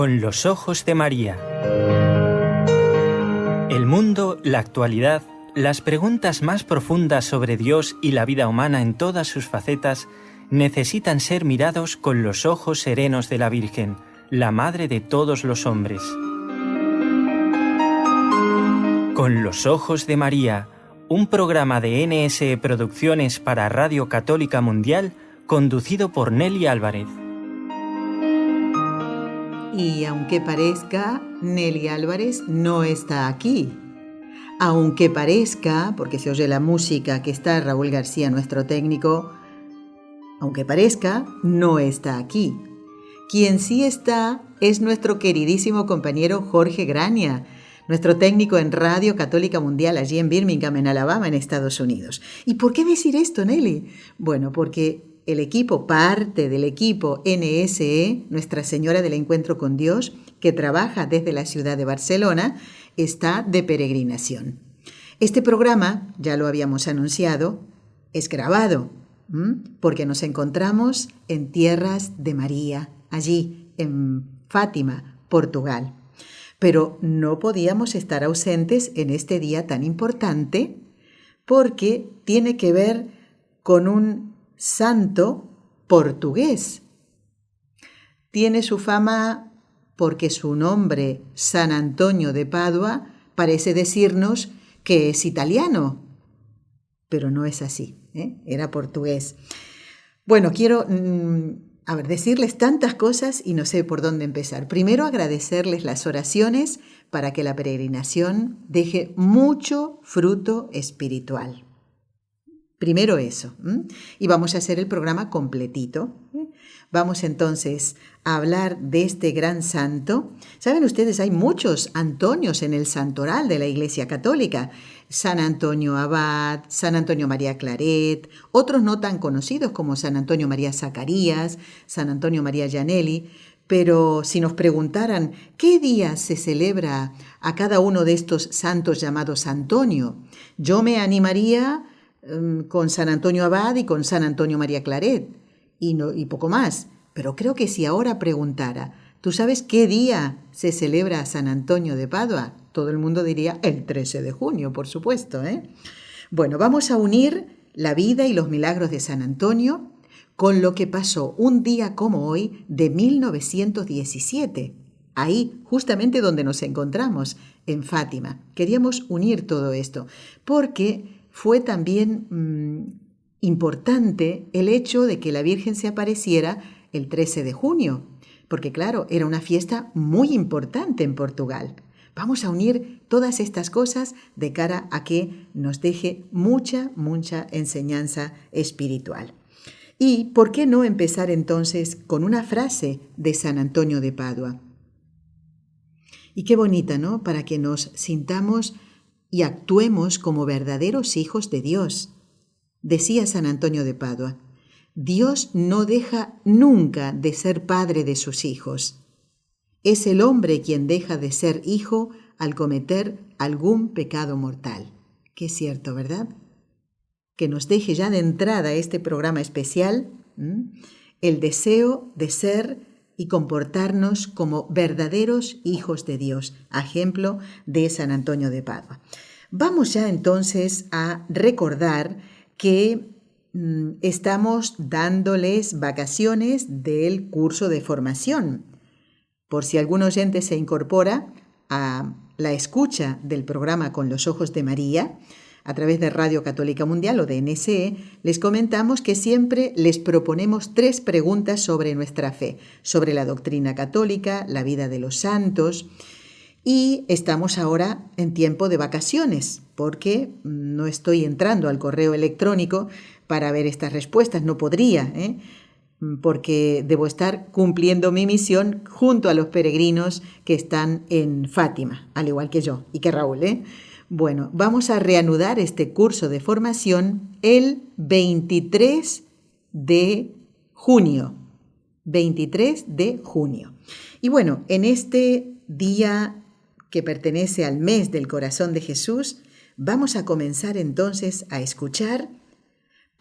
Con los ojos de María. El mundo, la actualidad, las preguntas más profundas sobre Dios y la vida humana en todas sus facetas necesitan ser mirados con los ojos serenos de la Virgen, la Madre de todos los hombres. Con los ojos de María, un programa de NSE Producciones para Radio Católica Mundial, conducido por Nelly Álvarez. Y aunque parezca, Nelly Álvarez no está aquí. Aunque parezca, porque se oye la música que está Raúl García, nuestro técnico, aunque parezca, no está aquí. Quien sí está es nuestro queridísimo compañero Jorge Grania, nuestro técnico en Radio Católica Mundial allí en Birmingham, en Alabama, en Estados Unidos. ¿Y por qué decir esto, Nelly? Bueno, porque el equipo, parte del equipo NSE, Nuestra Señora del Encuentro con Dios, que trabaja desde la ciudad de Barcelona, está de peregrinación. Este programa, ya lo habíamos anunciado, es grabado, porque nos encontramos en tierras de María, allí en Fátima, Portugal. Pero no podíamos estar ausentes en este día tan importante porque tiene que ver con un santo portugués. Tiene su fama porque su nombre, San Antonio de Padua, parece decirnos que es italiano, pero no es así, era portugués. Bueno, quiero decirles tantas cosas y no sé por dónde empezar. Primero, agradecerles las oraciones para que la peregrinación deje mucho fruto espiritual. Primero eso, y vamos a hacer el programa completito. Vamos entonces a hablar de este gran santo. Saben ustedes, hay muchos Antonios en el santoral de la Iglesia Católica. San Antonio Abad, San Antonio María Claret, otros no tan conocidos como San Antonio María Zacarías, San Antonio María Gianelli. Pero si nos preguntaran qué día se celebra a cada uno de estos santos llamados Antonio, yo me animaría con San Antonio Abad y con San Antonio María Claret y poco más. Pero creo que si ahora preguntara, ¿tú sabes qué día se celebra a San Antonio de Padua? Todo el mundo diría el 13 de junio, por supuesto, Bueno, vamos a unir la vida y los milagros de San Antonio con lo que pasó un día como hoy de 1917, ahí justamente donde nos encontramos, en Fátima. Queríamos unir todo esto porque fue también importante el hecho de que la Virgen se apareciera el 13 de junio, porque claro, era una fiesta muy importante en Portugal. Vamos a unir todas estas cosas de cara a que nos deje mucha enseñanza espiritual. ¿Y por qué no empezar entonces con una frase de San Antonio de Padua? Y qué bonita, ¿no? Para que nos sintamos y actuemos como verdaderos hijos de Dios. Decía San Antonio de Padua, Dios no deja nunca de ser padre de sus hijos. Es el hombre quien deja de ser hijo al cometer algún pecado mortal. Qué cierto, ¿verdad? Que nos deje ya de entrada este programa especial el deseo de ser y comportarnos como verdaderos hijos de Dios, a ejemplo de San Antonio de Padua. Vamos ya entonces a recordar que estamos dándoles vacaciones del curso de formación. Por si algún oyente se incorpora a la escucha del programa Con los Ojos de María, a través de Radio Católica Mundial o de NSE, les comentamos que siempre les proponemos 3 preguntas sobre nuestra fe, sobre la doctrina católica, la vida de los santos, y estamos ahora en tiempo de vacaciones, porque no estoy entrando al correo electrónico para ver estas respuestas, no podría, porque debo estar cumpliendo mi misión junto a los peregrinos que están en Fátima, al igual que yo y que Raúl, Bueno, vamos a reanudar este curso de formación el 23 de junio. 23 de junio. Y bueno, en este día que pertenece al mes del corazón de Jesús, vamos a comenzar entonces a escuchar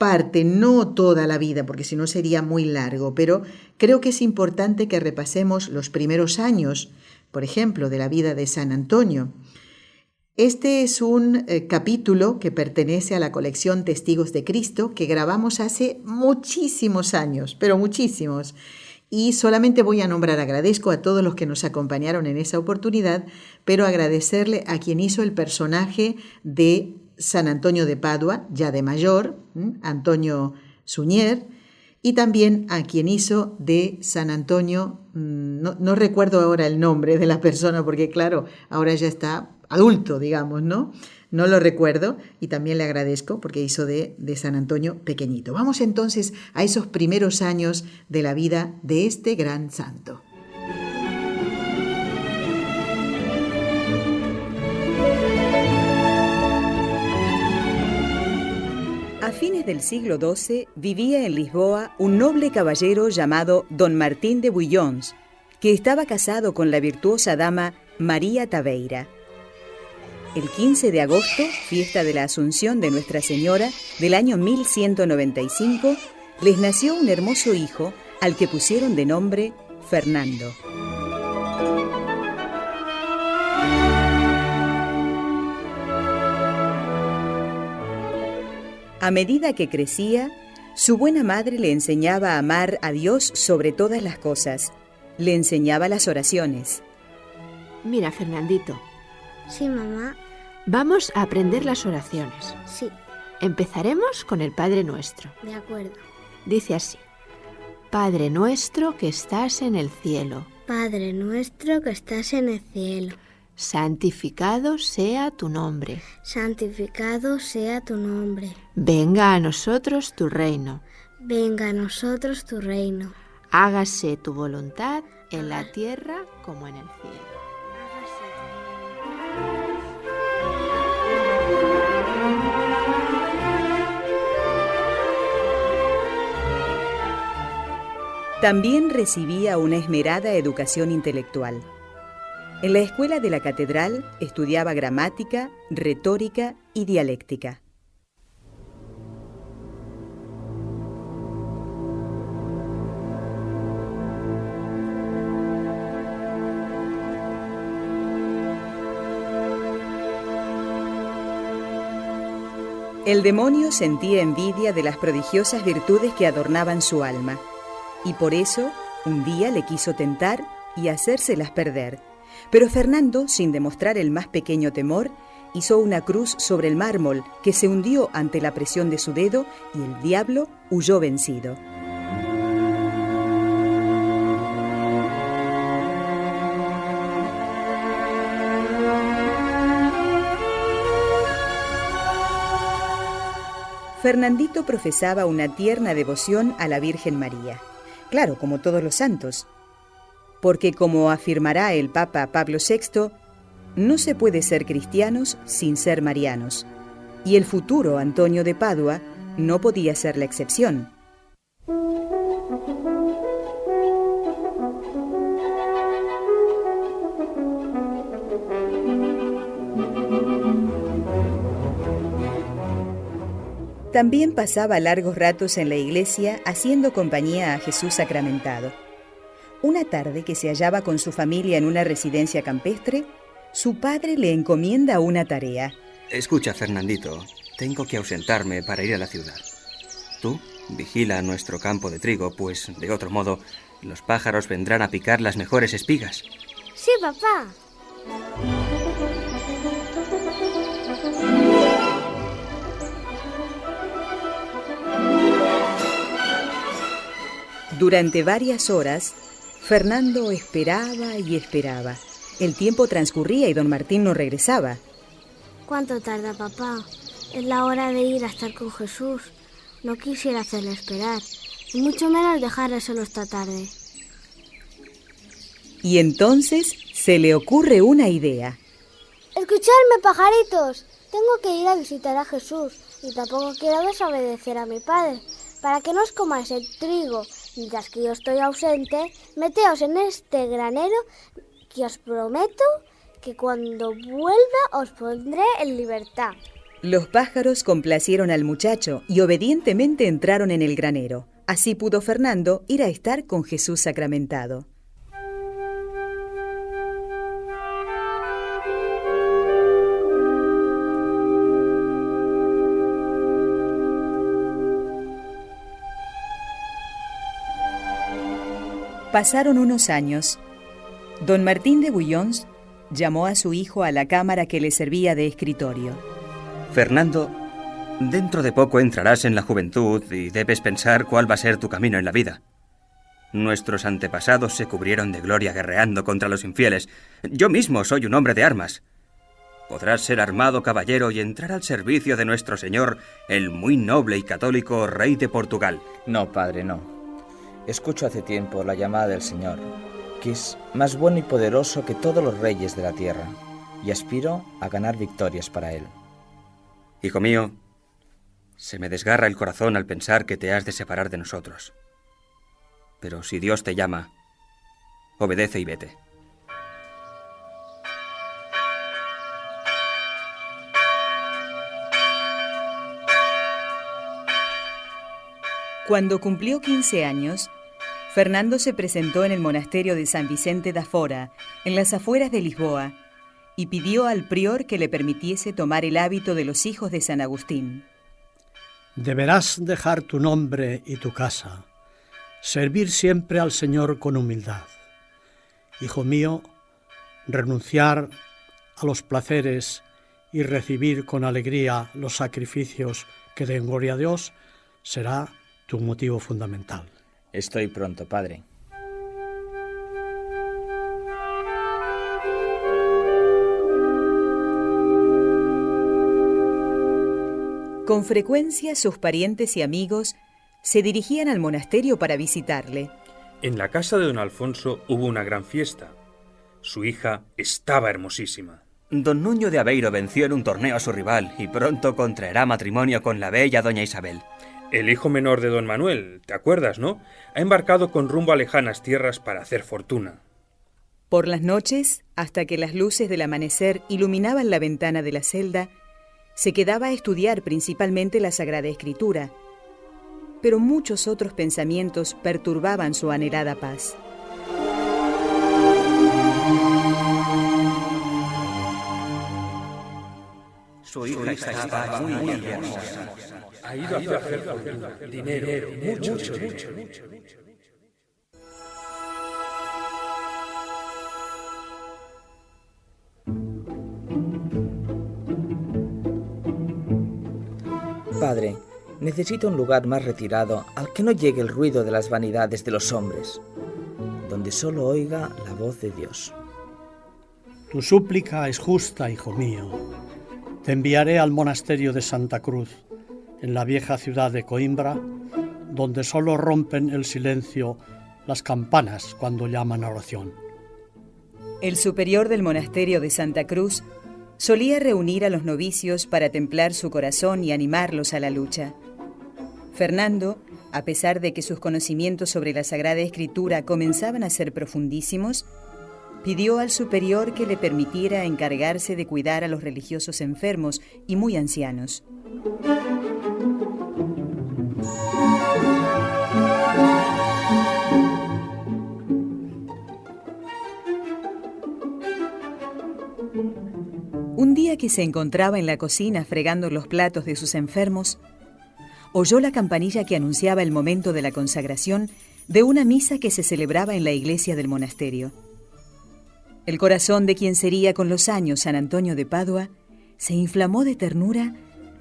parte, no toda la vida, porque si no sería muy largo, pero creo que es importante que repasemos los primeros años, por ejemplo, de la vida de San Antonio. Este es un capítulo que pertenece a la colección Testigos de Cristo que grabamos hace muchísimos años, pero muchísimos. Y solamente voy a nombrar, agradezco a todos los que nos acompañaron en esa oportunidad, pero agradecerle a quien hizo el personaje de San Antonio de Padua, ya de mayor, Antonio Suñer, y también a quien hizo de San Antonio, no recuerdo ahora el nombre de la persona, porque claro, ahora ya está adulto, digamos, ¿no? No lo recuerdo y también le agradezco porque hizo de San Antonio pequeñito. Vamos entonces a esos primeros años de la vida de este gran santo. A fines del siglo XII vivía en Lisboa un noble caballero llamado Don Martín de Bouillons, que estaba casado con la virtuosa dama María Taveira. El 15 de agosto, fiesta de la Asunción de Nuestra Señora del año 1195, les nació un hermoso hijo al que pusieron de nombre Fernando. A medida que crecía, su buena madre le enseñaba a amar a Dios sobre todas las cosas. Le enseñaba las oraciones. Mira, Fernandito. Sí, mamá. Vamos a aprender las oraciones. Sí. Empezaremos con el Padre Nuestro. De acuerdo. Dice así: Padre nuestro que estás en el cielo. Padre nuestro que estás en el cielo. Santificado sea tu nombre. Santificado sea tu nombre. Venga a nosotros tu reino. Venga a nosotros tu reino. Hágase tu voluntad en la tierra como en el cielo. También recibía una esmerada educación intelectual. En la escuela de la catedral estudiaba gramática, retórica y dialéctica. El demonio sentía envidia de las prodigiosas virtudes que adornaban su alma, y por eso un día le quiso tentar y hacérselas perder. Pero Fernando, sin demostrar el más pequeño temor, hizo una cruz sobre el mármol que se hundió ante la presión de su dedo y el diablo huyó vencido. Fernandito profesaba una tierna devoción a la Virgen María. Claro, como todos los santos. Porque, como afirmará el Papa Pablo VI, no se puede ser cristianos sin ser marianos. Y el futuro Antonio de Padua no podía ser la excepción. También pasaba largos ratos en la iglesia haciendo compañía a Jesús sacramentado. Una tarde que se hallaba con su familia en una residencia campestre, su padre le encomienda una tarea. Escucha, Fernandito, tengo que ausentarme para ir a la ciudad. Tú vigila nuestro campo de trigo, pues, de otro modo, los pájaros vendrán a picar las mejores espigas. Sí, papá. Durante varias horas, Fernando esperaba y esperaba. El tiempo transcurría y don Martín no regresaba. ¿Cuánto tarda, papá? Es la hora de ir a estar con Jesús. No quisiera hacerle esperar, y mucho menos dejarle solo esta tarde. Y entonces se le ocurre una idea. ¡Escuchadme, pajaritos! Tengo que ir a visitar a Jesús y tampoco quiero desobedecer a mi padre. Para que no os comáis el trigo mientras que yo estoy ausente, meteos en este granero que os prometo que cuando vuelva os pondré en libertad. Los pájaros complacieron al muchacho y obedientemente entraron en el granero. Así pudo Fernando ir a estar con Jesús sacramentado. Pasaron unos años. Don Martín de Bouillons llamó a su hijo a la cámara que le servía de escritorio. Fernando, dentro de poco entrarás en la juventud y debes pensar cuál va a ser tu camino en la vida. Nuestros antepasados se cubrieron de gloria guerreando contra los infieles. Yo mismo soy un hombre de armas. Podrás ser armado caballero y entrar al servicio de nuestro Señor, el muy noble y católico rey de Portugal. No, padre, no. Escucho hace tiempo la llamada del Señor, que es más bueno y poderoso que todos los reyes de la tierra, y aspiro a ganar victorias para Él. Hijo mío, se me desgarra el corazón al pensar que te has de separar de nosotros. Pero si Dios te llama, obedece y vete. Cuando cumplió 15 años, Fernando se presentó en el monasterio de San Vicente da Fora, en las afueras de Lisboa, y pidió al prior que le permitiese tomar el hábito de los hijos de San Agustín. Deberás dejar tu nombre y tu casa, servir siempre al Señor con humildad. Hijo mío, renunciar a los placeres y recibir con alegría los sacrificios que den gloria a Dios será tu motivo fundamental. Estoy pronto, padre. Con frecuencia sus parientes y amigos se dirigían al monasterio para visitarle. En la casa de don Alfonso hubo una gran fiesta. Su hija estaba hermosísima. Don Nuño de Aveiro venció en un torneo a su rival y pronto contraerá matrimonio con la bella doña Isabel. El hijo menor de don Manuel, ¿te acuerdas, no? Ha embarcado con rumbo a lejanas tierras para hacer fortuna. Por las noches, hasta que las luces del amanecer iluminaban la ventana de la celda, se quedaba a estudiar principalmente la Sagrada Escritura, pero muchos otros pensamientos perturbaban su anhelada paz. Su hija está muy hermosa. Ha ido a hacer fortuna, dinero, mucho. Padre, necesito un lugar más retirado al que no llegue el ruido de las vanidades de los hombres, donde solo oiga la voz de Dios. Tu súplica es justa, hijo mío. Te enviaré al monasterio de Santa Cruz, en la vieja ciudad de Coimbra, donde solo rompen el silencio las campanas cuando llaman a oración. El superior del monasterio de Santa Cruz solía reunir a los novicios para templar su corazón y animarlos a la lucha. Fernando, a pesar de que sus conocimientos sobre la Sagrada Escritura comenzaban a ser profundísimos, pidió al superior que le permitiera encargarse de cuidar a los religiosos enfermos y muy ancianos. Un día que se encontraba en la cocina fregando los platos de sus enfermos, oyó la campanilla que anunciaba el momento de la consagración de una misa que se celebraba en la iglesia del monasterio. El corazón de quien sería con los años San Antonio de Padua se inflamó de ternura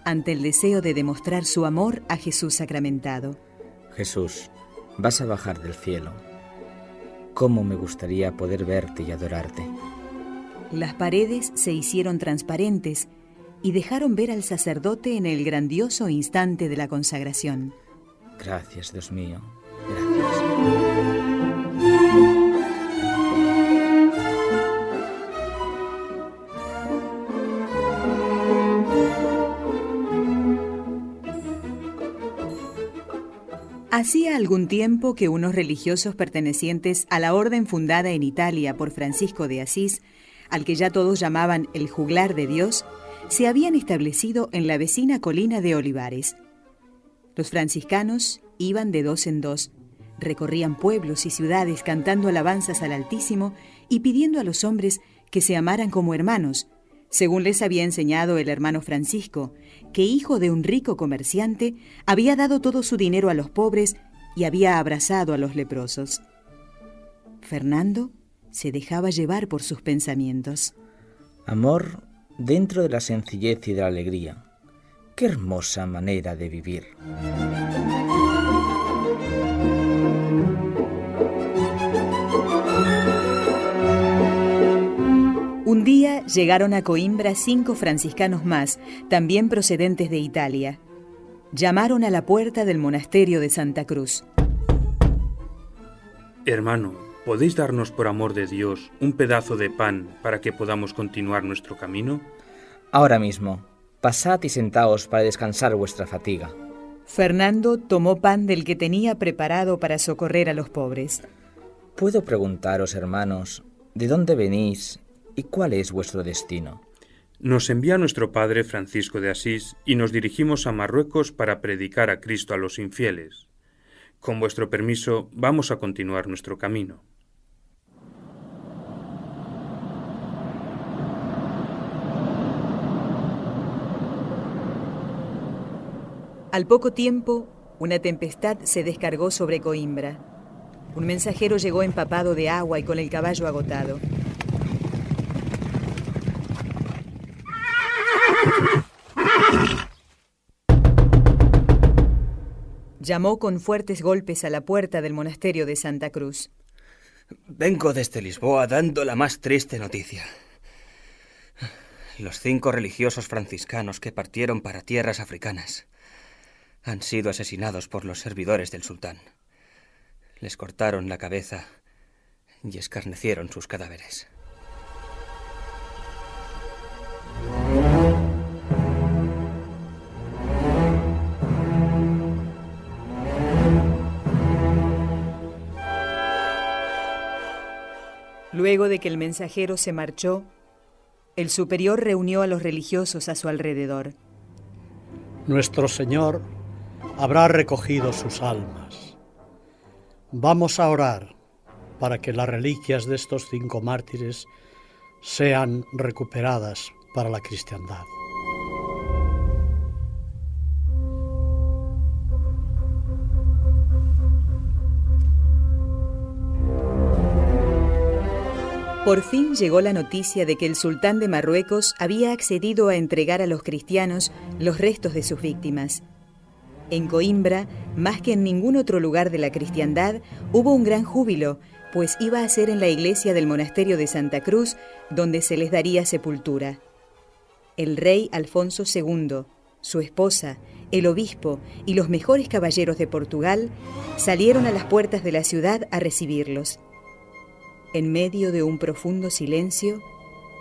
ante el deseo de demostrar su amor a Jesús sacramentado. Jesús, vas a bajar del cielo. ¿Cómo me gustaría poder verte y adorarte? Las paredes se hicieron transparentes y dejaron ver al sacerdote en el grandioso instante de la consagración. Gracias, Dios mío. Gracias. Hacía algún tiempo que unos religiosos pertenecientes a la orden fundada en Italia por Francisco de Asís, al que ya todos llamaban el juglar de Dios, se habían establecido en la vecina colina de Olivares. Los franciscanos iban de dos en dos, recorrían pueblos y ciudades cantando alabanzas al Altísimo y pidiendo a los hombres que se amaran como hermanos, según les había enseñado el hermano Francisco, que, hijo de un rico comerciante, había dado todo su dinero a los pobres y había abrazado a los leprosos. Fernando se dejaba llevar por sus pensamientos. Amor dentro de la sencillez y de la alegría. ¡Qué hermosa manera de vivir! Un día llegaron a Coimbra 5 franciscanos más, también procedentes de Italia. Llamaron a la puerta del monasterio de Santa Cruz. Hermano, ¿podéis darnos por amor de Dios un pedazo de pan para que podamos continuar nuestro camino? Ahora mismo, pasad y sentaos para descansar vuestra fatiga. Fernando tomó pan del que tenía preparado para socorrer a los pobres. ¿Puedo preguntaros, hermanos, de dónde venís y cuál es vuestro destino? Nos envía nuestro padre Francisco de Asís y nos dirigimos a Marruecos para predicar a Cristo a los infieles. Con vuestro permiso, vamos a continuar nuestro camino. Al poco tiempo, una tempestad se descargó sobre Coimbra. Un mensajero llegó empapado de agua y con el caballo agotado. Llamó con fuertes golpes a la puerta del monasterio de Santa Cruz. Vengo desde Lisboa dando la más triste noticia. Los 5 religiosos franciscanos que partieron para tierras africanas han sido asesinados por los servidores del sultán. Les cortaron la cabeza y escarnecieron sus cadáveres. Luego de que el mensajero se marchó, el superior reunió a los religiosos a su alrededor. Nuestro Señor habrá recogido sus almas. Vamos a orar para que las reliquias de estos 5 mártires sean recuperadas para la cristiandad. Por fin llegó la noticia de que el sultán de Marruecos había accedido a entregar a los cristianos los restos de sus víctimas. En Coimbra, más que en ningún otro lugar de la cristiandad, hubo un gran júbilo, pues iba a ser en la iglesia del monasterio de Santa Cruz donde se les daría sepultura. El rey Alfonso II, su esposa, el obispo y los mejores caballeros de Portugal salieron a las puertas de la ciudad a recibirlos. En medio de un profundo silencio,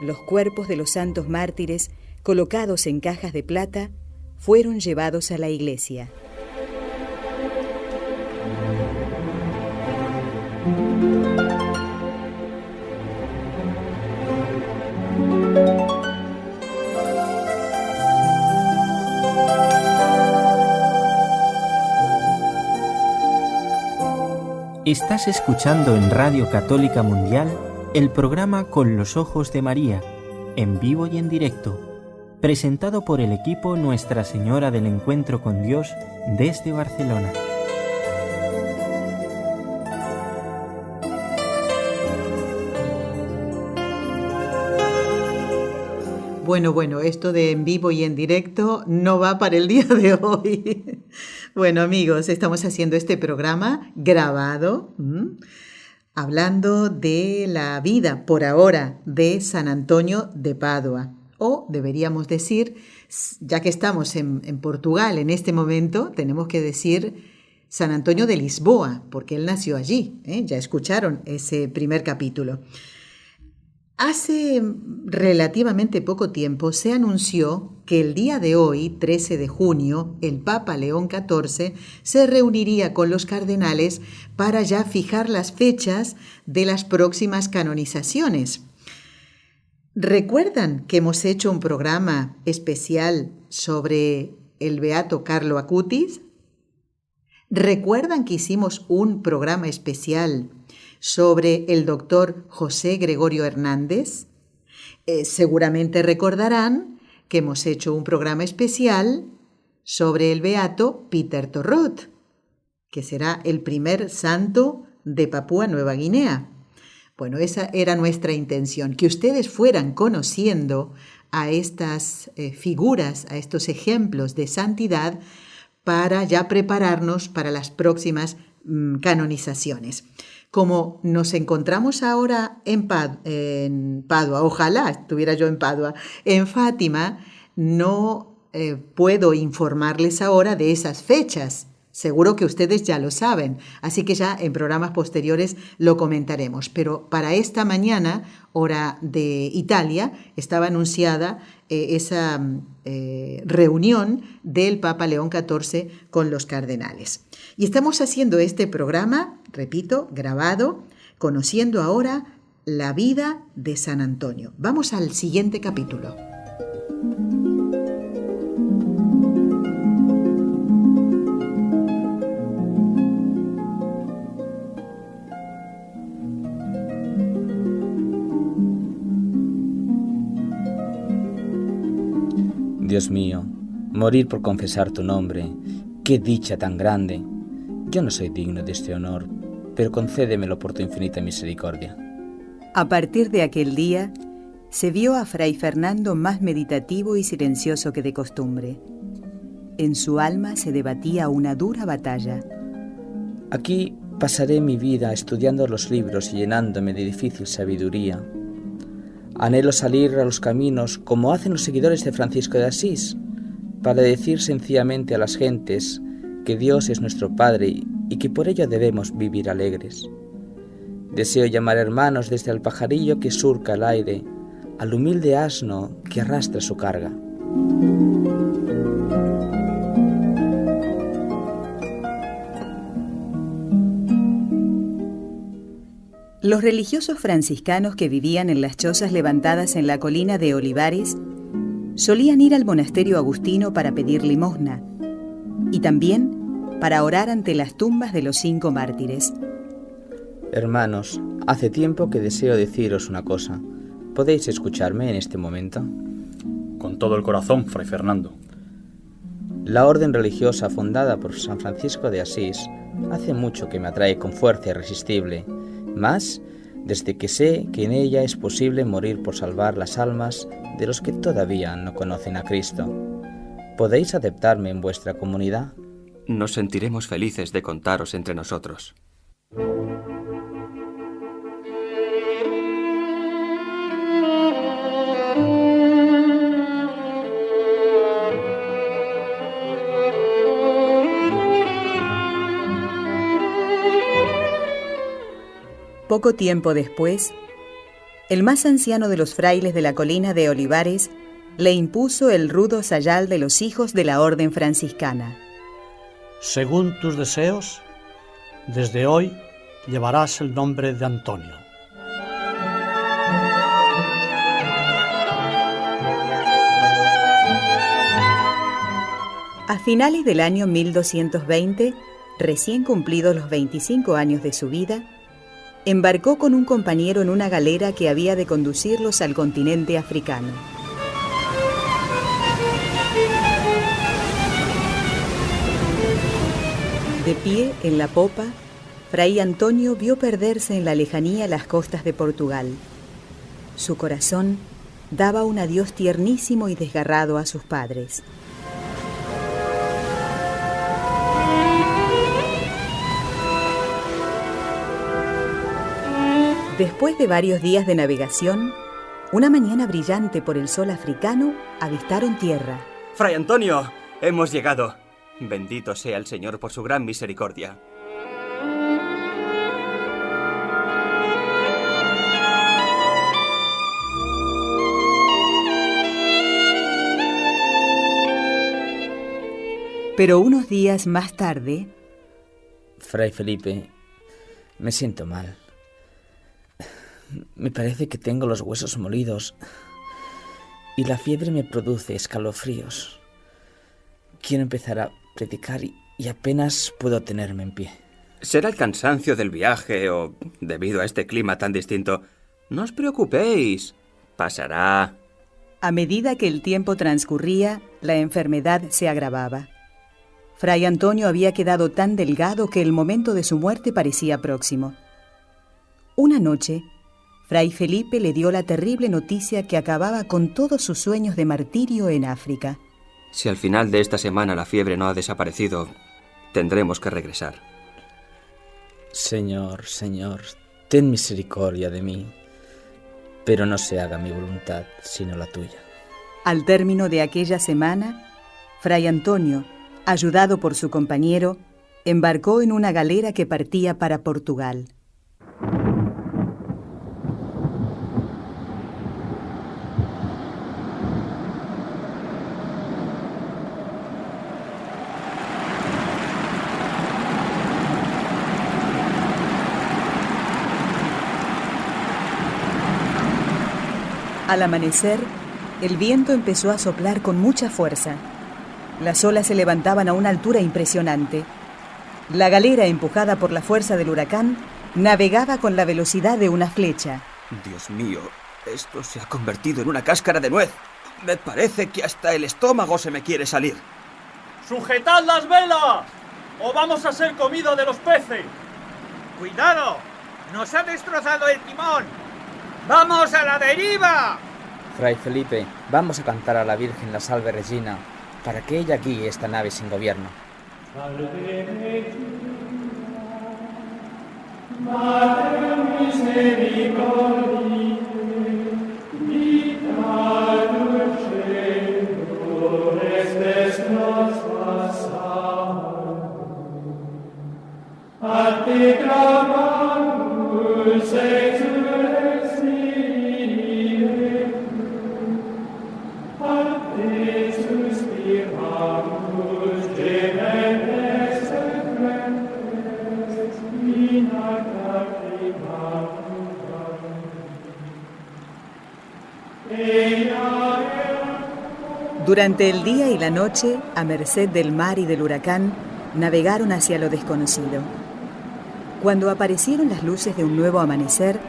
los cuerpos de los santos mártires, colocados en cajas de plata, fueron llevados a la iglesia. Estás escuchando en Radio Católica Mundial el programa Con los Ojos de María, en vivo y en directo, presentado por el equipo Nuestra Señora del Encuentro con Dios desde Barcelona. Bueno, esto de en vivo y en directo no va para el día de hoy. Bueno, amigos, estamos haciendo este programa grabado, hablando de la vida, por ahora, de San Antonio de Padua. O deberíamos decir, ya que estamos en Portugal en este momento, tenemos que decir San Antonio de Lisboa, porque él nació allí. Ya escucharon ese primer capítulo. Hace relativamente poco tiempo se anunció que el día de hoy, 13 de junio, el Papa León XIV se reuniría con los cardenales para ya fijar las fechas de las próximas canonizaciones. ¿Recuerdan que hemos hecho un programa especial sobre el beato Carlo Acutis? ¿Recuerdan que hicimos un programa especial sobre el doctor José Gregorio Hernández? Seguramente recordarán que hemos hecho un programa especial sobre el beato Peter Torrot, que será el primer santo de Papúa Nueva Guinea. Bueno, esa era nuestra intención, que ustedes fueran conociendo a estas figuras, a estos ejemplos de santidad para ya prepararnos para las próximas canonizaciones. Como nos encontramos ahora en Padua, ojalá estuviera yo en Padua, en Fátima, no puedo informarles ahora de esas fechas. Seguro que ustedes ya lo saben, así que ya en programas posteriores lo comentaremos. Pero para esta mañana, hora de Italia, estaba anunciada esa reunión del Papa León XIV con los cardenales. Y estamos haciendo este programa, repito, grabado, conociendo ahora la vida de San Antonio. Vamos al siguiente capítulo. Dios mío, morir por confesar tu nombre, qué dicha tan grande. Yo no soy digno de este honor, pero concédemelo por tu infinita misericordia. A partir de aquel día, se vio a Fray Fernando más meditativo y silencioso que de costumbre. En su alma se debatía una dura batalla. Aquí pasaré mi vida estudiando los libros y llenándome de difícil sabiduría. Anhelo salir a los caminos como hacen los seguidores de Francisco de Asís, para decir sencillamente a las gentes que Dios es nuestro Padre y que por ello debemos vivir alegres. Deseo llamar hermanos desde el pajarillo que surca el aire, al humilde asno que arrastra su carga. Los religiosos franciscanos que vivían en las chozas levantadas en la colina de Olivares solían ir al monasterio agustino para pedir limosna y también para orar ante las tumbas de los 5 mártires. Hermanos, hace tiempo que deseo deciros una cosa. ¿Podéis escucharme en este momento? Con todo el corazón, Fray Fernando. La orden religiosa fundada por San Francisco de Asís hace mucho que me atrae con fuerza irresistible, más desde que sé que en ella es posible morir por salvar las almas de los que todavía no conocen a Cristo. ¿Podéis aceptarme en vuestra comunidad? Nos sentiremos felices de contaros entre nosotros. Poco tiempo después, el más anciano de los frailes de la colina de Olivares le impuso el rudo sayal de los hijos de la orden franciscana. Según tus deseos, desde hoy llevarás el nombre de Antonio. A finales del año 1220, recién cumplidos los 25 años de su vida, embarcó con un compañero en una galera que había de conducirlos al continente africano. De pie en la popa, Fray Antonio vio perderse en la lejanía las costas de Portugal. Su corazón daba un adiós tiernísimo y desgarrado a sus padres. Después de varios días de navegación, una mañana brillante por el sol africano, avistaron tierra. ¡Fray Antonio! ¡Hemos llegado! Bendito sea el Señor por su gran misericordia. Pero unos días más tarde... Fray Felipe, me siento mal. Me parece que tengo los huesos molidos. y la fiebre me produce escalofríos. Quiero empezar a predicar y apenas puedo tenerme en pie. ¿Será el cansancio del viaje o debido a este clima tan distinto? No os preocupéis. Pasará. A medida que el tiempo transcurría, la enfermedad se agravaba. Fray Antonio había quedado tan delgado que el momento de su muerte parecía próximo. Una noche, Fray Felipe le dio la terrible noticia que acababa con todos sus sueños de martirio en África. Si al final de esta semana la fiebre no ha desaparecido, tendremos que regresar. Señor, ten misericordia de mí, pero no se haga mi voluntad, sino la tuya. Al término de aquella semana, Fray Antonio, ayudado por su compañero, embarcó en una galera que partía para Portugal. Al amanecer, el viento empezó a soplar con mucha fuerza. Las olas se levantaban a una altura impresionante. La galera, empujada por la fuerza del huracán, navegaba con la velocidad de una flecha. Dios mío, esto se ha convertido en una cáscara de nuez. Me parece que hasta el estómago se me quiere salir. ¡Sujetad las velas! ¡O vamos a ser comidos de los peces! ¡Cuidado! ¡Nos ha destrozado el timón! ¡Vamos a la deriva! Fray Felipe, vamos a cantar a la Virgen la Salve Regina para que ella guíe esta nave sin gobierno. Durante el día y la noche, a merced del mar y del huracán, navegaron hacia lo desconocido. Cuando aparecieron las luces de un nuevo amanecer,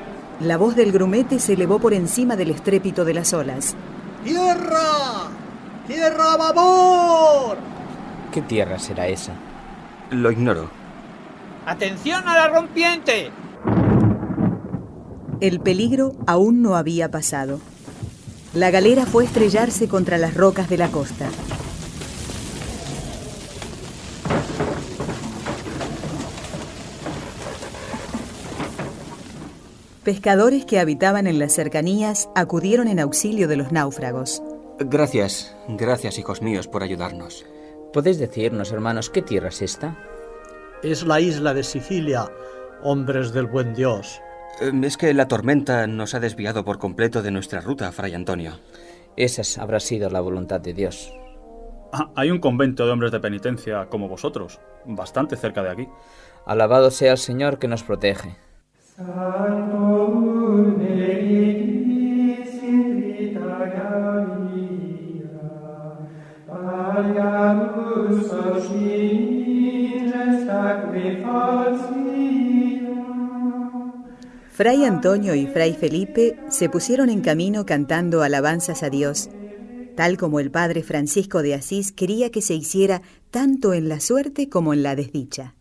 la voz del grumete se elevó por encima del estrépito de las olas. ¡Tierra! ¡Tierra a babor! ¿Qué tierra será esa? Lo ignoro. ¡Atención a la rompiente! El peligro aún no había pasado. La galera fue a estrellarse contra las rocas de la costa. Pescadores que habitaban en las cercanías acudieron en auxilio de los náufragos. Gracias, hijos míos, por ayudarnos. ¿Podéis decirnos, hermanos, qué tierra es esta? Es la isla de Sicilia, hombres del buen Dios. Es que la tormenta nos ha desviado por completo de nuestra ruta, Fray Antonio. Esa habrá sido la voluntad de Dios. Hay un convento de hombres de penitencia como vosotros, bastante cerca de aquí. Alabado sea el Señor que nos protege. Fray Antonio y Fray Felipe se pusieron en camino cantando alabanzas a Dios, tal como el padre Francisco de Asís quería que se hiciera tanto en la suerte como en la desdicha.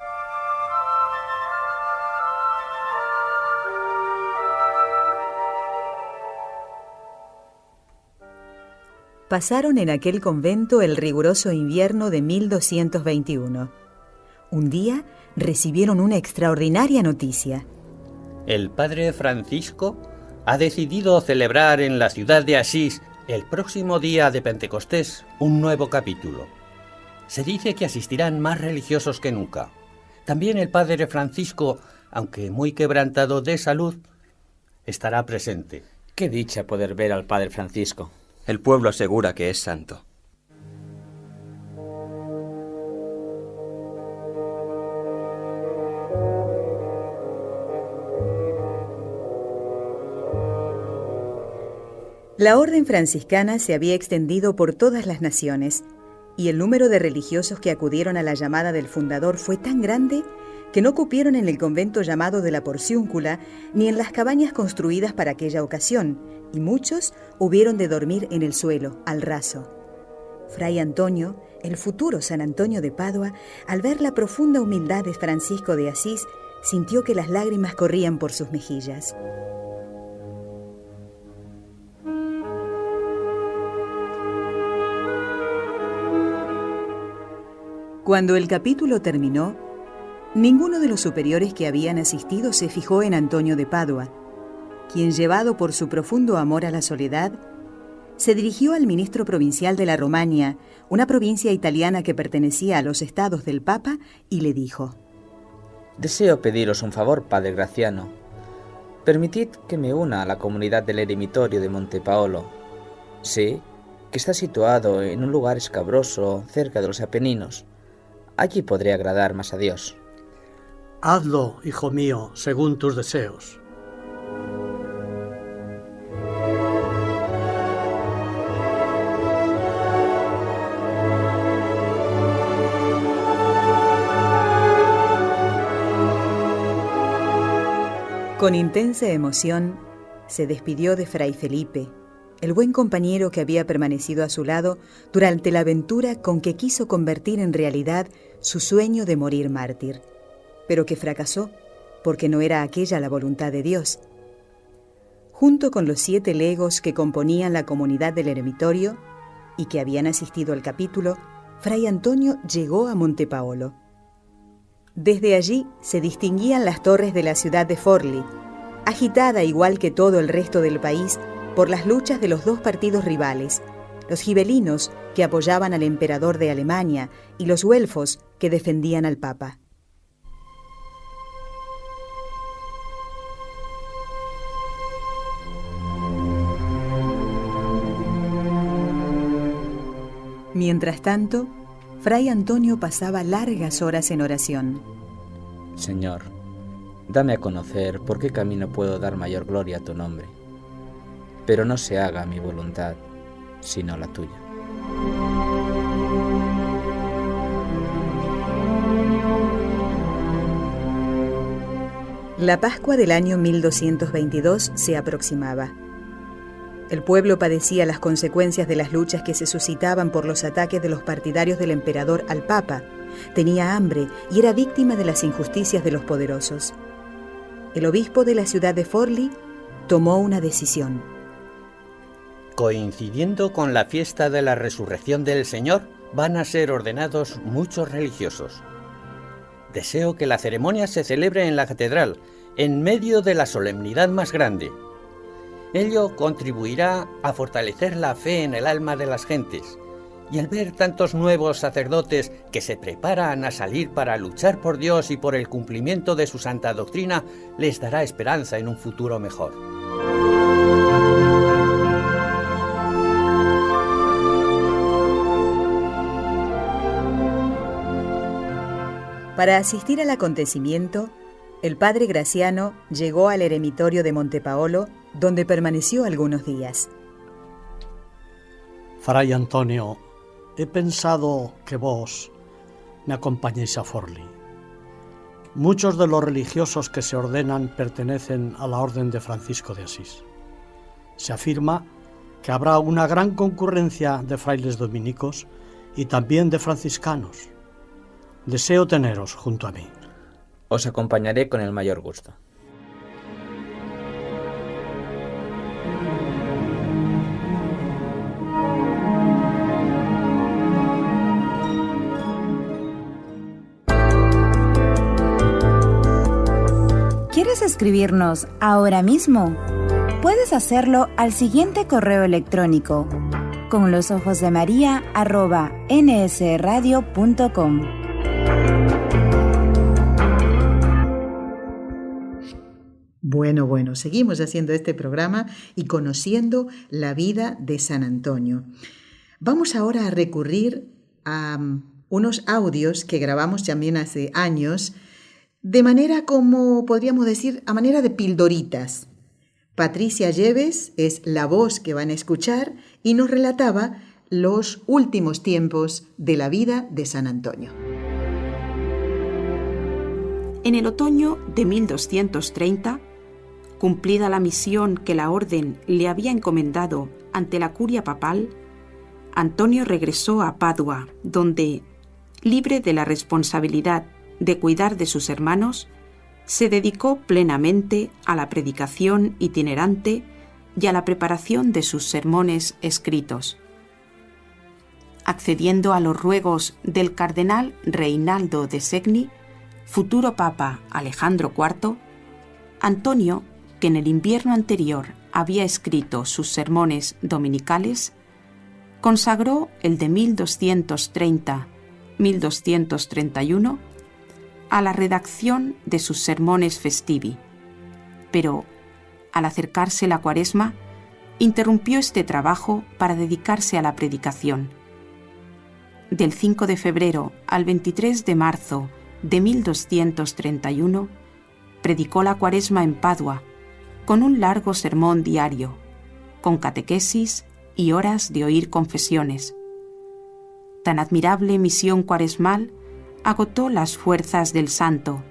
Pasaron en aquel convento el riguroso invierno de 1221. Un día recibieron una extraordinaria noticia. El padre Francisco ha decidido celebrar en la ciudad de Asís el próximo día de Pentecostés un nuevo capítulo. Se dice que asistirán más religiosos que nunca. También el padre Francisco, aunque muy quebrantado de salud, estará presente. Qué dicha poder ver al padre Francisco. El pueblo asegura que es santo. La orden franciscana se había extendido por todas las naciones, y el número de religiosos que acudieron a la llamada del fundador fue tan grande que no cupieron en el convento llamado de la Porciúncula ni en las cabañas construidas para aquella ocasión, y muchos hubieron de dormir en el suelo, al raso. Fray Antonio, el futuro San Antonio de Padua, al ver la profunda humildad de Francisco de Asís, sintió que las lágrimas corrían por sus mejillas. Cuando el capítulo terminó, ninguno de los superiores que habían asistido se fijó en Antonio de Padua, quien, llevado por su profundo amor a la soledad, se dirigió al ministro provincial de la Romaña, una provincia italiana que pertenecía a los estados del Papa, y le dijo: Deseo pediros un favor, padre Graciano. Permitid que me una a la comunidad del eremitorio de Monte Paolo. Sé que está situado en un lugar escabroso cerca de los Apeninos. Allí podré agradar más a Dios. Hazlo, hijo mío, según tus deseos. Con intensa emoción, se despidió de Fray Felipe, el buen compañero que había permanecido a su lado durante la aventura con que quiso convertir en realidad su sueño de morir mártir, pero que fracasó porque no era aquella la voluntad de Dios. Junto con los 7 legos que componían la comunidad del eremitorio y que habían asistido al capítulo, Fray Antonio llegó a Monte Paolo. Desde allí se distinguían las torres de la ciudad de Forlì, agitada igual que todo el resto del país por las luchas de los 2 partidos rivales, los gibelinos que apoyaban al emperador de Alemania y los güelfos que defendían al Papa. Mientras tanto, Fray Antonio pasaba largas horas en oración. Señor, dame a conocer por qué camino puedo dar mayor gloria a tu nombre. Pero no se haga mi voluntad, sino la tuya. La Pascua del año 1222 se aproximaba. El pueblo padecía las consecuencias de las luchas que se suscitaban por los ataques de los partidarios del emperador al Papa. Tenía hambre y era víctima de las injusticias de los poderosos. El obispo de la ciudad de Forlì tomó una decisión. Coincidiendo con la fiesta de la resurrección del Señor, van a ser ordenados muchos religiosos. Deseo que la ceremonia se celebre en la catedral, en medio de la solemnidad más grande. Ello contribuirá a fortalecer la fe en el alma de las gentes, y al ver tantos nuevos sacerdotes que se preparan a salir para luchar por Dios y por el cumplimiento de su santa doctrina, les dará esperanza en un futuro mejor. Para asistir al acontecimiento, el padre Graciano llegó al eremitorio de Monte Paolo, donde permaneció algunos días. Fray Antonio, he pensado que vos me acompañéis a Forlì. Muchos de los religiosos que se ordenan pertenecen a la Orden de Francisco de Asís. Se afirma que habrá una gran concurrencia de frailes dominicos y también de franciscanos. Deseo teneros junto a mí. Os acompañaré con el mayor gusto. ¿Quieres escribirnos ahora mismo? Puedes hacerlo al siguiente correo electrónico: conlosojosdemaria@nsradio.com. Bueno, seguimos haciendo este programa y conociendo la vida de San Antonio. Vamos ahora a recurrir a unos audios que grabamos también hace años, de manera como podríamos decir, a manera de pildoritas, Patricia Lleves es la voz que van a escuchar y nos relataba los últimos tiempos de la vida de San Antonio. En el otoño de 1230, cumplida la misión que la orden le había encomendado ante la curia papal, Antonio regresó a Padua, donde, libre de la responsabilidad de cuidar de sus hermanos, se dedicó plenamente a la predicación itinerante y a la preparación de sus sermones escritos. Accediendo a los ruegos del cardenal Reinaldo de Segni, futuro papa Alejandro IV, Antonio, que en el invierno anterior había escrito sus sermones dominicales, consagró el de 1230-1231 a la redacción de sus sermones festivi, pero al acercarse la Cuaresma, interrumpió este trabajo para dedicarse a la predicación. Del 5 de febrero al 23 de marzo de 1231, predicó la Cuaresma en Padua, con un largo sermón diario, con catequesis y horas de oír confesiones. Tan admirable misión cuaresmal agotó las fuerzas del santo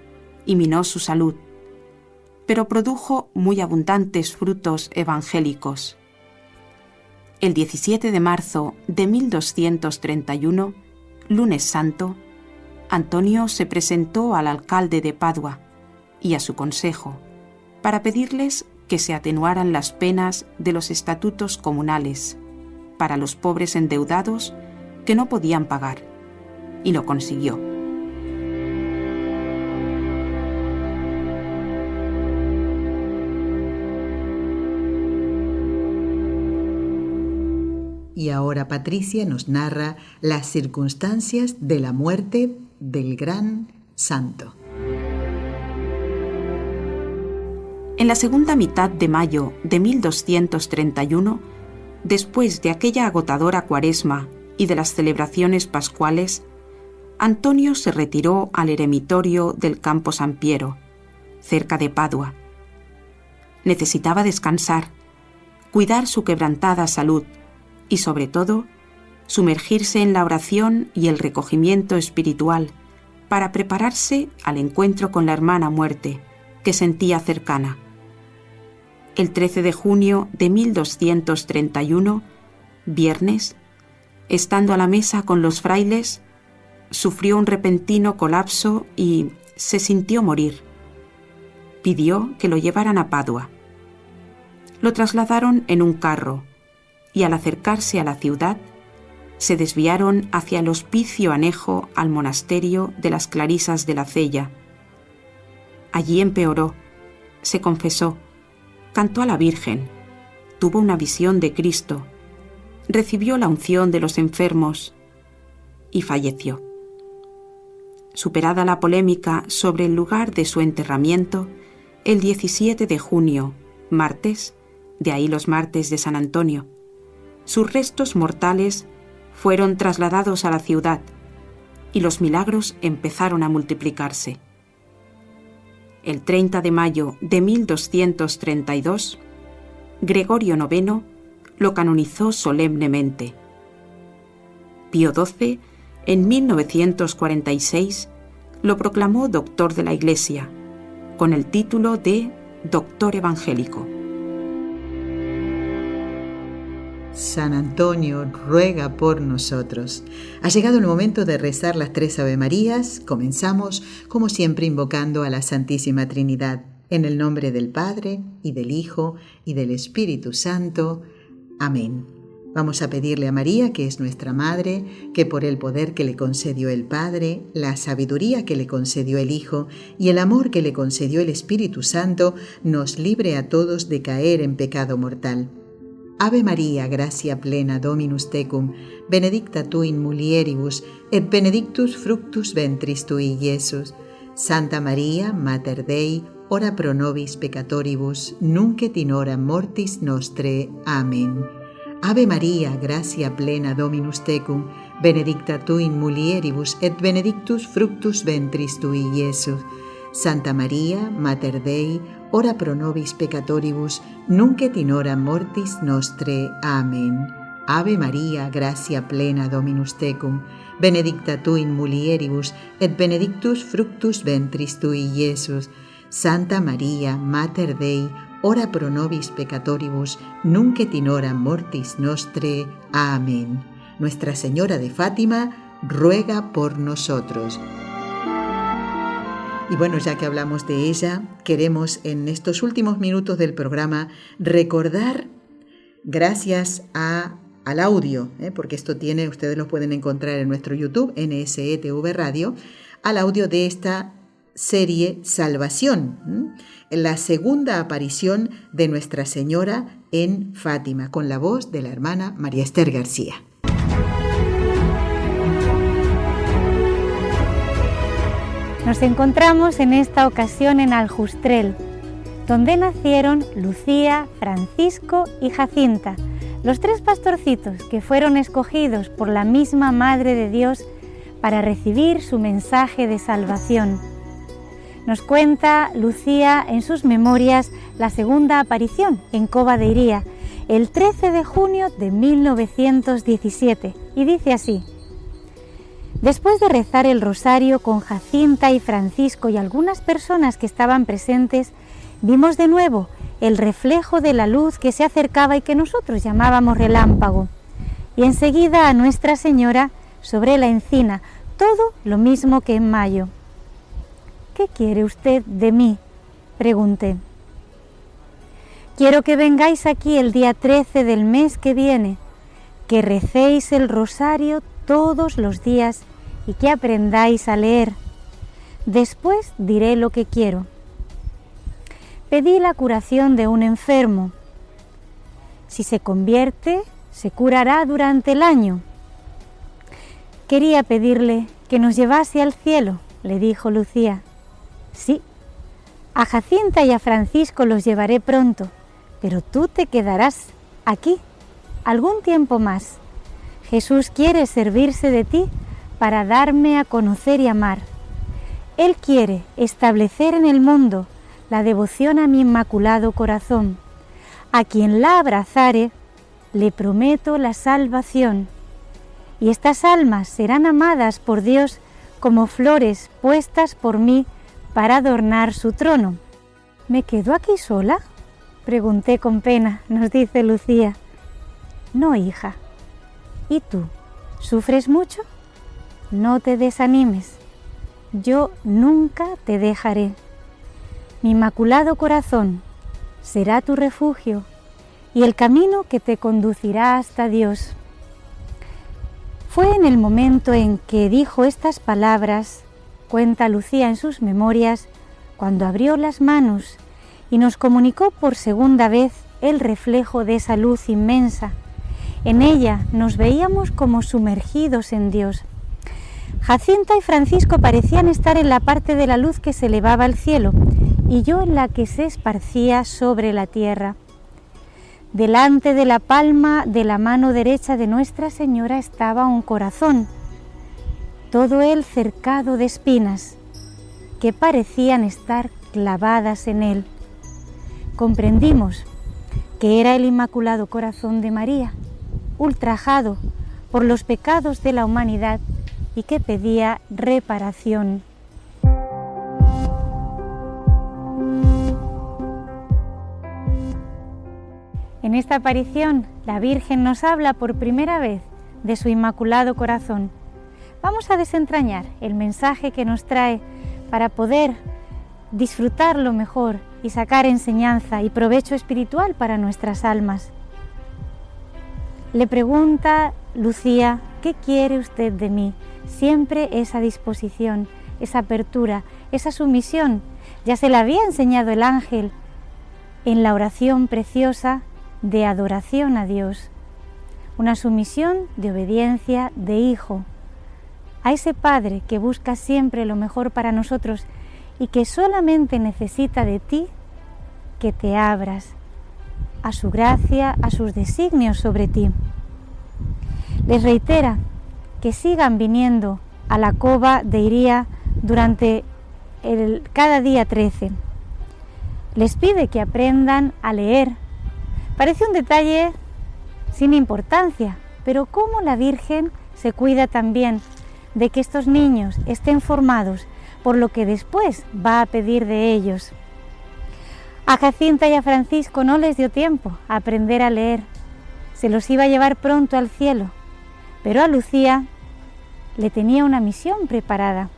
y minó su salud, pero produjo muy abundantes frutos evangélicos. El 17 de marzo de 1231, lunes santo, Antonio se presentó al alcalde de Padua y a su consejo para pedirles que se atenuaran las penas de los estatutos comunales para los pobres endeudados que no podían pagar, y lo consiguió. Y ahora Patricia nos narra las circunstancias de la muerte del gran santo. En la segunda mitad de mayo de 1231, después de aquella agotadora Cuaresma y de las celebraciones pascuales, Antonio se retiró al eremitorio del Campo San Piero, cerca de Padua. Necesitaba descansar, cuidar su quebrantada salud y, sobre todo, sumergirse en la oración y el recogimiento espiritual para prepararse al encuentro con la hermana muerte, que sentía cercana. El 13 de junio de 1231, viernes, estando a la mesa con los frailes, sufrió un repentino colapso y se sintió morir. Pidió que lo llevaran a Padua. Lo trasladaron en un carro y al acercarse a la ciudad, se desviaron hacia el hospicio anejo al monasterio de las Clarisas de la Cella. Allí empeoró, se confesó, cantó a la Virgen, tuvo una visión de Cristo, recibió la unción de los enfermos y falleció. Superada la polémica sobre el lugar de su enterramiento, el 17 de junio, martes, de ahí los martes de San Antonio, sus restos mortales fueron trasladados a la ciudad y los milagros empezaron a multiplicarse. El 30 de mayo de 1232, Gregorio IX lo canonizó solemnemente. Pío XII, en 1946, lo proclamó doctor de la Iglesia, con el título de doctor evangélico. San Antonio, ruega por nosotros. Ha llegado el momento de rezar las 3 Ave Marías. Comenzamos, como siempre, invocando a la Santísima Trinidad. En el nombre del Padre, y del Hijo, y del Espíritu Santo. Amén. Vamos a pedirle a María, que es nuestra Madre, que por el poder que le concedió el Padre, la sabiduría que le concedió el Hijo y el amor que le concedió el Espíritu Santo, nos libre a todos de caer en pecado mortal. Ave María, gracia plena, Dominus tecum, benedicta tu in mulieribus, et benedictus fructus ventris tui, Iesus. Santa María, Mater Dei, ora pro nobis peccatoribus, nunc et in hora mortis nostre. Amén. Ave María, gracia plena, Dominus tecum, benedicta tu in mulieribus, et benedictus fructus ventris tui, Iesus. Santa Maria, Mater Dei, ora pro nobis peccatoribus, nunc et in hora mortis nostre. Amen. Ave Maria, gratia plena Dominus tecum, benedicta tu in mulieribus, et benedictus fructus ventris tui, Iesus. Santa Maria, Mater Dei, ora pro nobis peccatoribus, nunc et in hora mortis nostre. Amén. Nuestra Señora de Fátima, ruega por nosotros. Y bueno, ya que hablamos de ella, queremos en estos últimos minutos del programa recordar, gracias al audio, porque esto ustedes lo pueden encontrar en nuestro YouTube, NSETV Radio, al audio de esta serie Salvación, la segunda aparición de Nuestra Señora en Fátima, con la voz de la hermana María Esther García. Nos encontramos en esta ocasión en Aljustrel, donde nacieron Lucía, Francisco y Jacinta, los 3 pastorcitos que fueron escogidos por la misma Madre de Dios para recibir su mensaje de salvación. Nos cuenta Lucía en sus memorias la segunda aparición en Cova de Iría, el 13 de junio de 1917, y dice así: después de rezar el rosario con Jacinta y Francisco y algunas personas que estaban presentes, vimos de nuevo el reflejo de la luz que se acercaba y que nosotros llamábamos relámpago, y enseguida a Nuestra Señora sobre la encina, todo lo mismo que en mayo. ¿Qué quiere usted de mí?, pregunté. Quiero que vengáis aquí el día 13 del mes que viene, que recéis el rosario todos los días y que aprendáis a leer. Después diré lo que quiero. Pedí la curación de un enfermo. Si se convierte, se curará durante el año. Quería pedirle que nos llevase al cielo, le dijo Lucía. Sí, a Jacinta y a Francisco los llevaré pronto, pero tú te quedarás aquí algún tiempo más. Jesús quiere servirse de ti para darme a conocer y amar. Él quiere establecer en el mundo la devoción a mi Inmaculado Corazón. A quien la abrazare, le prometo la salvación. Y estas almas serán amadas por Dios como flores puestas por mí para adornar su trono. ¿Me quedo aquí sola?, pregunté con pena, nos dice Lucía. No, hija. ¿Y tú? ¿Sufres mucho? No te desanimes. Yo nunca te dejaré. Mi Inmaculado Corazón será tu refugio y el camino que te conducirá hasta Dios. Fue en el momento en que dijo estas palabras, cuenta Lucía en sus memorias, cuando abrió las manos y nos comunicó por segunda vez el reflejo de esa luz inmensa. En ella nos veíamos como sumergidos en Dios. Jacinta y Francisco parecían estar en la parte de la luz que se elevaba al cielo y yo en la que se esparcía sobre la tierra. Delante de la palma de la mano derecha de Nuestra Señora estaba un corazón, todo él cercado de espinas, que parecían estar clavadas en él. Comprendimos que era el Inmaculado Corazón de María, ultrajado por los pecados de la humanidad y que pedía reparación. En esta aparición, la Virgen nos habla por primera vez de su Inmaculado Corazón. Vamos a desentrañar el mensaje que nos trae para poder disfrutarlo mejor y sacar enseñanza y provecho espiritual para nuestras almas. Le pregunta Lucía, ¿qué quiere usted de mí? Siempre esa disposición, esa apertura, esa sumisión. Ya se la había enseñado el ángel en la oración preciosa de adoración a Dios. Una sumisión de obediencia de hijo a ese Padre que busca siempre lo mejor para nosotros y que solamente necesita de ti que te abras a su gracia, a sus designios sobre ti. Les reitera que sigan viniendo a la Cova de Iría durante cada día 13. Les pide que aprendan a leer. Parece un detalle sin importancia, pero cómo la Virgen se cuida también de que estos niños estén formados por lo que después va a pedir de ellos. A Jacinta y a Francisco no les dio tiempo a aprender a leer. Se los iba a llevar pronto al cielo, pero a Lucía le tenía una misión preparada.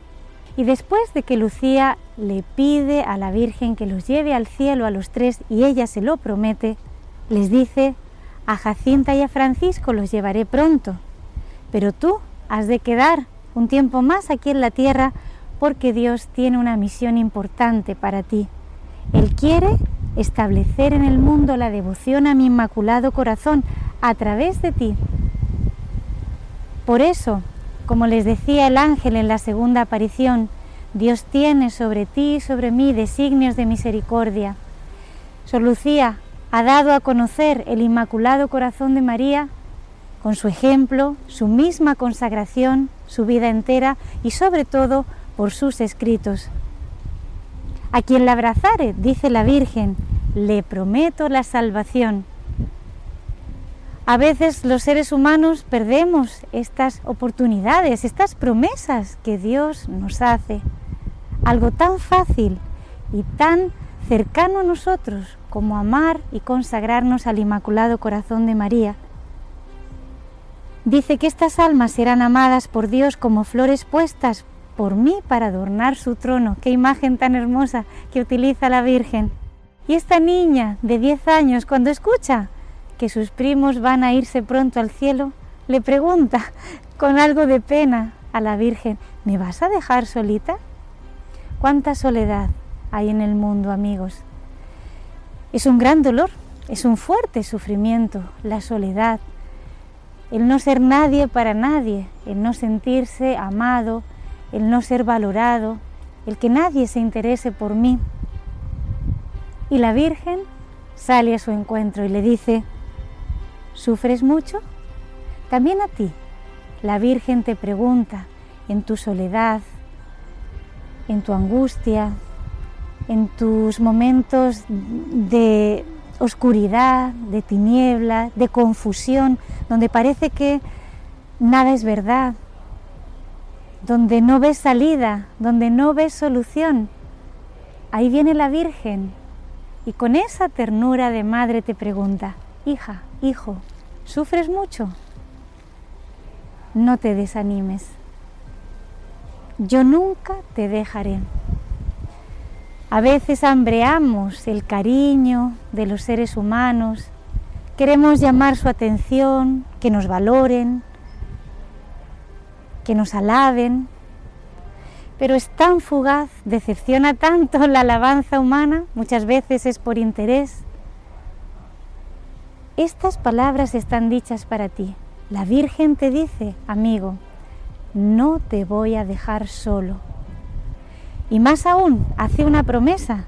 Y después de que Lucía le pide a la Virgen que los lleve al cielo a los 3 y ella se lo promete, les dice: a Jacinta y a Francisco los llevaré pronto, pero tú has de quedar un tiempo más aquí en la tierra porque Dios tiene una misión importante para ti. Él quiere establecer en el mundo la devoción a mi Inmaculado Corazón a través de ti. Por eso, como les decía el ángel en la segunda aparición, Dios tiene sobre ti y sobre mí designios de misericordia. Sor Lucía ha dado a conocer el Inmaculado Corazón de María con su ejemplo, su misma consagración, su vida entera y sobre todo por sus escritos. A quien la abrazare, dice la Virgen, le prometo la salvación. A veces los seres humanos perdemos estas oportunidades, estas promesas que Dios nos hace. Algo tan fácil y tan cercano a nosotros como amar y consagrarnos al Inmaculado Corazón de María. Dice que estas almas serán amadas por Dios como flores puestas por mí para adornar su trono. Qué imagen tan hermosa que utiliza la Virgen. Y esta niña de 10 años, cuando escucha que sus primos van a irse pronto al cielo, le pregunta con algo de pena a la Virgen: ¿me vas a dejar solita? ¿Cuánta soledad hay en el mundo, amigos? Es un gran dolor, es un fuerte sufrimiento, la soledad, el no ser nadie para nadie, el no sentirse amado, el no ser valorado, el que nadie se interese por mí. Y la Virgen sale a su encuentro y le dice: ¿sufres mucho? También a ti. La Virgen te pregunta en tu soledad, en tu angustia, en tus momentos de oscuridad, de tiniebla, de confusión, donde parece que nada es verdad, donde no ves salida, donde no ves solución. Ahí viene la Virgen y con esa ternura de madre te pregunta: hija, hijo, ¿sufres mucho? No te desanimes. Yo nunca te dejaré. A veces hambreamos el cariño de los seres humanos, queremos llamar su atención, que nos valoren, que nos alaben, pero es tan fugaz, decepciona tanto la alabanza humana, muchas veces es por interés. Estas palabras están dichas para ti. La Virgen te dice: amigo, no te voy a dejar solo. Y más aún, hace una promesa: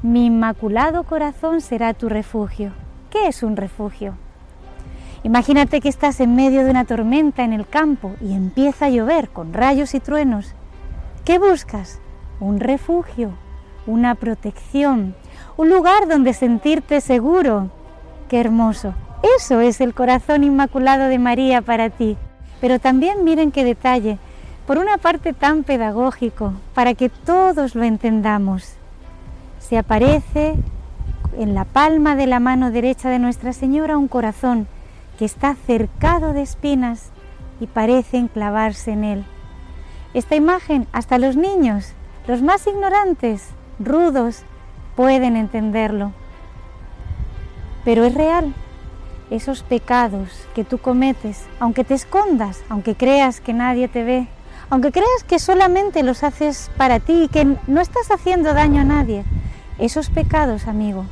mi Inmaculado Corazón será tu refugio. ¿Qué es un refugio? Imagínate que estás en medio de una tormenta en el campo y empieza a llover con rayos y truenos. ¿Qué buscas? Un refugio, una protección, un lugar donde sentirte seguro. ¡Qué hermoso! Eso es el Corazón Inmaculado de María para ti. Pero también miren qué detalle, por una parte tan pedagógico, para que todos lo entendamos. Se aparece en la palma de la mano derecha de Nuestra Señora un corazón que está cercado de espinas y parecen clavarse en él. Esta imagen, hasta los niños, los más ignorantes, rudos, pueden entenderlo. Pero es real. Esos pecados que tú cometes, aunque te escondas, aunque creas que nadie te ve, aunque creas que solamente los haces para ti y que no estás haciendo daño a nadie, esos pecados, amigo,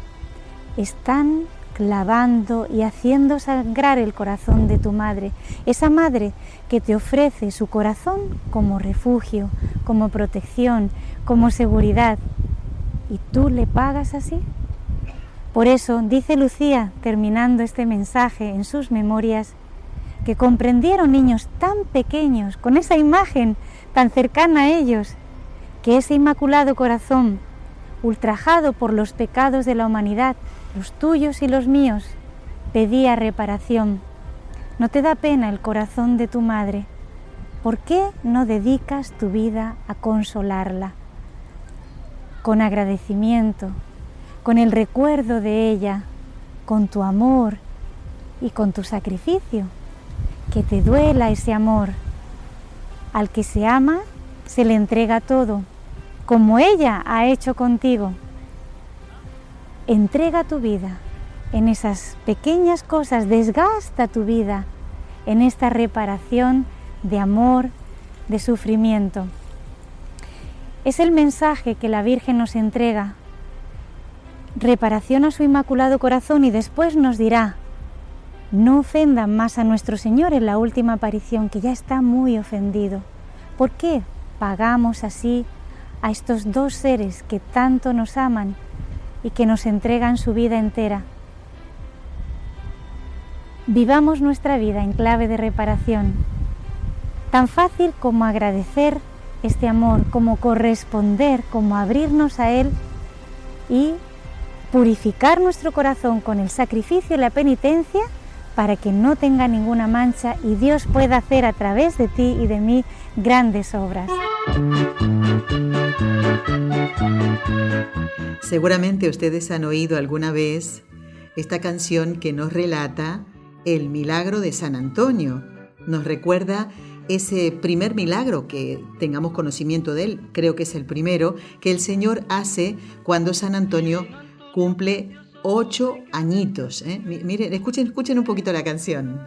están clavando y haciendo sangrar el corazón de tu madre, esa madre que te ofrece su corazón como refugio, como protección, como seguridad, y tú le pagas así. Por eso dice Lucía, terminando este mensaje en sus memorias, que comprendieron niños tan pequeños, con esa imagen tan cercana a ellos, que ese Inmaculado Corazón, ultrajado por los pecados de la humanidad, los tuyos y los míos, pedía reparación. ¿No te da pena el corazón de tu madre? ¿Por qué no dedicas tu vida a consolarla? Con agradecimiento, con el recuerdo de ella, con tu amor y con tu sacrificio. Que te duela ese amor. Al que se ama, se le entrega todo, como ella ha hecho contigo. Entrega tu vida en esas pequeñas cosas, desgasta tu vida en esta reparación de amor, de sufrimiento. Es el mensaje que la Virgen nos entrega. Reparación a su Inmaculado Corazón, y después nos dirá: no ofendan más a nuestro Señor en la última aparición, que ya está muy ofendido. ¿Por qué pagamos así a estos dos seres que tanto nos aman y que nos entregan su vida entera? Vivamos nuestra vida en clave de reparación, tan fácil como agradecer este amor, como corresponder, como abrirnos a Él y purificar nuestro corazón con el sacrificio y la penitencia para que no tenga ninguna mancha y Dios pueda hacer a través de ti y de mí grandes obras. Seguramente ustedes han oído alguna vez esta canción que nos relata el milagro de San Antonio. Nos recuerda ese primer milagro, que tengamos conocimiento de él, creo que es el primero, que el Señor hace cuando San Antonio cumple 8 añitos. Miren, escuchen un poquito la canción.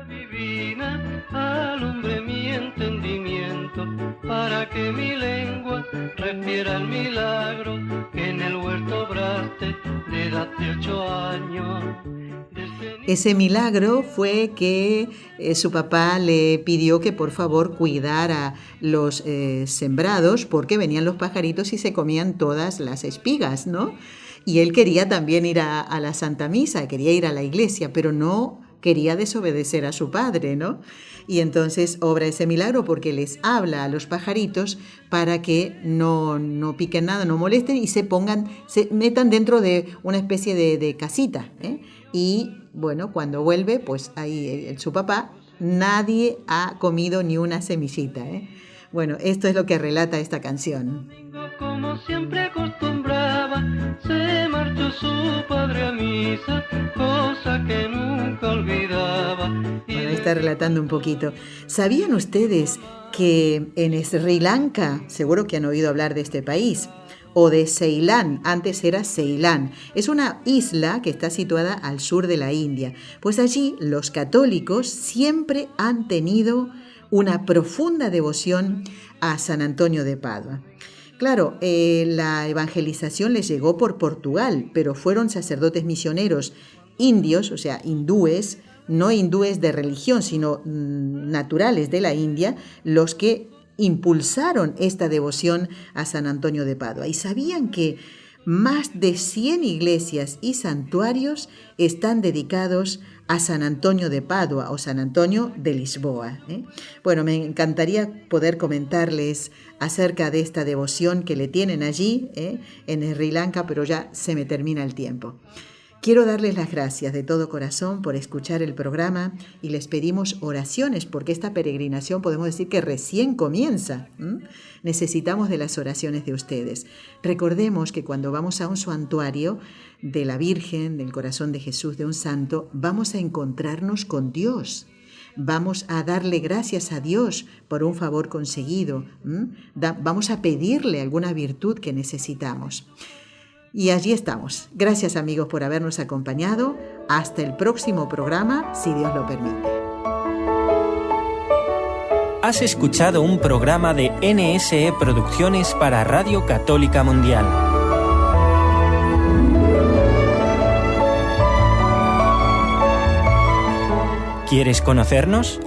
Divina, alumbre mi entendimiento, para que mi lengua refiera el milagro que en el huerto obraste de edad de 8 años. Ese milagro fue que su papá le pidió que por favor cuidara los sembrados, porque venían los pajaritos y se comían todas las espigas, ¿no? Y él quería también ir a la Santa Misa, quería ir a la iglesia, pero no quería desobedecer a su padre, ¿no? Y entonces obra ese milagro porque les habla a los pajaritos para que no piquen nada, no molesten y se metan dentro de una especie de casita, ¿eh? Y bueno, cuando vuelve, pues ahí su papá, nadie ha comido ni una semillita, ¿eh? Bueno, esto es lo que relata esta canción. Como siempre acostumbraba, se marchó su padre a misa, cosa que nunca olvidaba. Bueno, ahí está relatando un poquito. ¿Sabían ustedes que en Sri Lanka, seguro que han oído hablar de este país, o de Ceilán, antes era Ceilán, es una isla que está situada al sur de la India? Pues allí los católicos siempre han tenido una profunda devoción a San Antonio de Padua. Claro, la evangelización les llegó por Portugal, pero fueron sacerdotes misioneros indios, o sea, hindúes, no hindúes de religión, sino naturales de la India, los que impulsaron esta devoción a San Antonio de Padua. ¿Y sabían que más de 100 iglesias y santuarios están dedicados a San Antonio de Padua o San Antonio de Lisboa? Bueno, me encantaría poder comentarles acerca de esta devoción que le tienen allí, en Sri Lanka, pero ya se me termina el tiempo. Quiero darles las gracias de todo corazón por escuchar el programa y les pedimos oraciones porque esta peregrinación podemos decir que recién comienza. Necesitamos de las oraciones de ustedes. Recordemos que cuando vamos a un santuario de la Virgen, del Corazón de Jesús, de un santo, vamos a encontrarnos con Dios. Vamos a darle gracias a Dios por un favor conseguido. Vamos a pedirle alguna virtud que necesitamos. Y allí estamos. Gracias, amigos, por habernos acompañado. Hasta el próximo programa, si Dios lo permite. Has escuchado un programa de NSE Producciones para Radio Católica Mundial. ¿Quieres conocernos?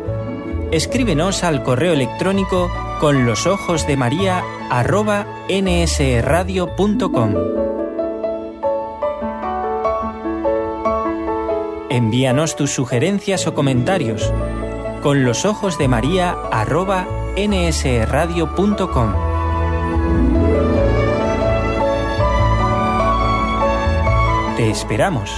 Escríbenos al correo electrónico conlosojosdemaria@nsradio.com. Envíanos tus sugerencias o comentarios conlosojosdemaria@nsradio.com. Te esperamos.